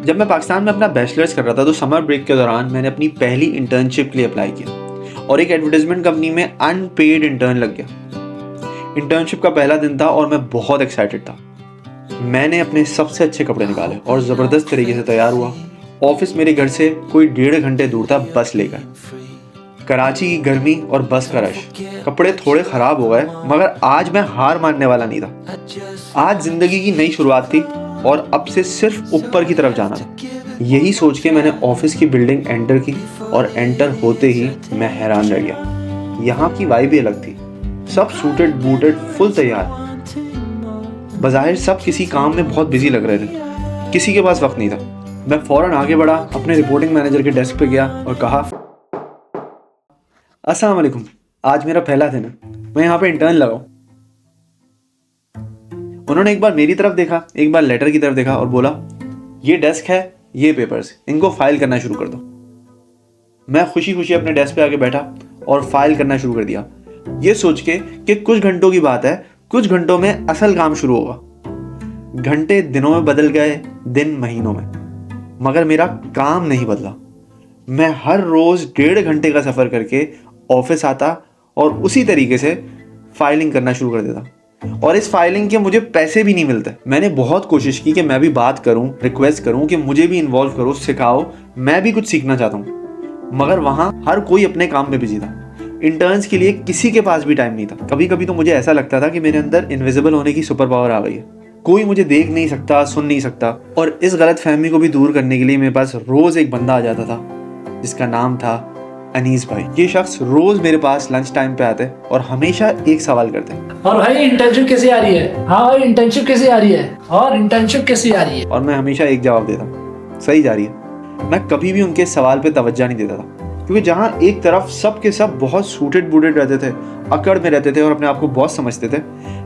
जब मैं पाकिस्तान में अपना बैचलर्स कर रहा था तो समर ब्रेक के दौरान मैंने अपनी पहली इंटर्नशिप के लिए अप्लाई किया और एक एडवर्टाइजमेंट कंपनी में अनपेड इंटर्न लग गया। इंटर्नशिप का पहला दिन था और मैं बहुत एक्साइटेड था। मैंने अपने सबसे अच्छे कपड़े निकाले और ज़बरदस्त तरीके से तैयार हुआ। ऑफिस मेरे घर से कोई 1.5 घंटे दूर था बस लेकर। कराची की गर्मी और बस का रश, कपड़े थोड़े ख़राब हो गए मगर आज मैं हार मानने वाला नहीं था। आज ज़िंदगी की नई शुरुआत थी और अब से सिर्फ ऊपर की तरफ जाना था। यही सोच के मैंने ऑफिस की बिल्डिंग एंटर की और एंटर होते ही मैं हैरान रह गया। यहाँ की वाइब ही अलग थी। सब सूटेड बूटेड फुल तैयार। बज़ाहिर सब किसी काम में बहुत बिजी लग रहे थे, किसी के पास वक्त नहीं था। मैं फ़ौरन आगे बढ़ा, अपने रिपोर्टिंग मैनेजर के डेस्क पे गया और कहा, अस्सलाम वालेकुम, आज मेरा पहला दिन है, मैं यहाँ पे इंटर्न लगा हूँ। उन्होंने एक बार मेरी तरफ देखा, एक बार लेटर की तरफ देखा और बोला, ये डेस्क है, ये पेपर्स, इनको फाइल करना शुरू कर दो। मैं खुशी खुशी अपने डेस्क पे आके बैठा और फाइल करना शुरू कर दिया, ये सोच के कि कुछ घंटों की बात है, कुछ घंटों में असल काम शुरू होगा। घंटे दिनों में बदल गए, दिन महीनों में, मगर मेरा काम नहीं बदला। मैं हर रोज 1.5 घंटे का सफर करके ऑफिस आता और उसी तरीके से फाइलिंग करना शुरू कर देता। और इस फाइलिंग के मुझे पैसे भी नहीं मिलते। मैंने बहुत कोशिश की कि मैं भी बात करूं, रिक्वेस्ट करूं कि मुझे भी इन्वॉल्व करो, सिखाओ, मैं भी कुछ सीखना चाहता हूं, मगर वहां हर कोई अपने काम में बिजी था। इंटर्न्स के लिए किसी के पास भी टाइम नहीं था। कभी कभी तो मुझे ऐसा लगता था कि मेरे अंदर इनविजिबल होने की सुपर पावर आ गई है, कोई मुझे देख नहीं सकता, सुन नहीं सकता। और इस गलत फहमी को भी दूर करने के लिए मेरे पास रोज एक बंदा आ जाता था जिसका नाम था अनीस भाई। ये शख्स रोज मेरे पास लंच टाइम पे आते और हमेशा एक सवाल करते, और भाई इंटर्नशिप कैसी आ रही है? हाँ भाई इंटर्नशिप कैसी आ रही है? और इंटर्नशिप कैसी आ रही है? और मैं हमेशा एक जवाब देता, सही जा रही है। मैं कभी भी उनके सवाल पे तवज्जो नहीं देता था, क्योंकि जहाँ एक तरफ सब के सब बहुत सूटेड बूटेड रहते थे, अकड़ में रहते थे और अपने आप को बॉस समझते थे,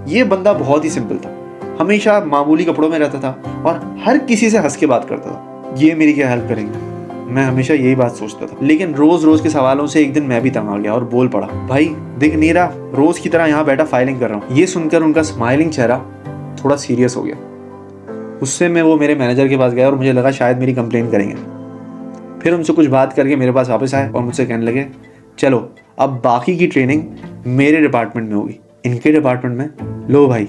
ये बंदा बहुत ही सिंपल था, हमेशा मामूली कपड़ों में रहता था और हर किसी से हंस के बात करता था। ये मेरी क्या हेल्प करेंगे, मैं हमेशा यही बात सोचता था। लेकिन रोज रोज के सवालों से एक दिन मैं भी तंग आ गया और बोल पड़ा, भाई दिख नहीं रहा, रोज की तरह यहाँ बैठा फाइलिंग कर रहा हूँ। ये सुनकर उनका स्माइलिंग चेहरा थोड़ा सीरियस हो गया। उससे मैं वो मेरे मैनेजर के पास गया और मुझे लगा शायद मेरी कंप्लेन करेंगे। फिर उनसे कुछ बात करके मेरे पास वापस आए और मुझसे कहने लगे, चलो अब बाकी की ट्रेनिंग मेरे डिपार्टमेंट में होगी, इनके डिपार्टमेंट में लो भाई,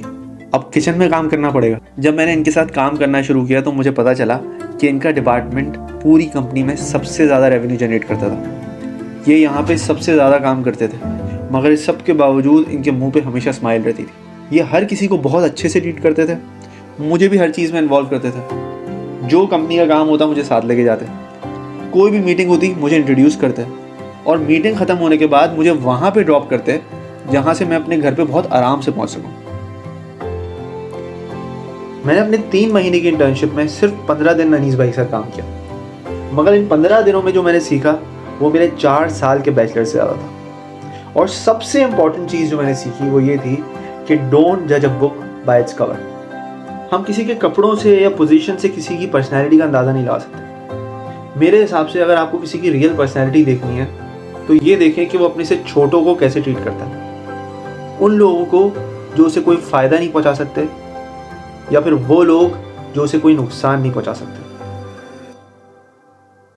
अब किचन में काम करना पड़ेगा। जब मैंने इनके साथ काम करना शुरू किया तो मुझे पता चला कि इनका डिपार्टमेंट पूरी कंपनी में सबसे ज़्यादा रेवेन्यू जनरेट करता था। ये यहाँ पे सबसे ज़्यादा काम करते थे, मगर इस सब के बावजूद इनके मुंह पे हमेशा स्माइल रहती थी। ये हर किसी को बहुत अच्छे से ट्रीट करते थे, मुझे भी हर चीज़ में इन्वॉल्व करते थे। जो कंपनी का काम होता मुझे साथ लेके जाते, कोई भी मीटिंग होती मुझे इंट्रोड्यूस करते और मीटिंग ख़त्म होने के बाद मुझे वहाँ पर ड्रॉप करते जहाँ से मैं अपने घर पर बहुत आराम से पहुँच सकूँ। मैंने अपने 3 महीने की इंटर्नशिप में सिर्फ 15 दिन अनीस भाई के साथ काम किया, मगर इन 15 दिनों में जो मैंने सीखा वो मेरे 4 साल के बैचलर से ज़्यादा था। और सबसे इम्पॉर्टेंट चीज़ जो मैंने सीखी वो ये थी कि डोंट जज a book by its cover. हम किसी के कपड़ों से या पोजीशन से किसी की पर्सनैलिटी का अंदाज़ा नहीं लगा सकते। मेरे हिसाब से अगर आपको किसी की रियल पर्सनैलिटी देखनी है तो ये देखें कि वो अपने से छोटों को कैसे ट्रीट करता है। उन लोगों को जो उसे कोई फ़ायदा नहीं पहुँचा सकते, या फिर वो लोग जो उसे कोई नुकसान नहीं पहुंचा सकते।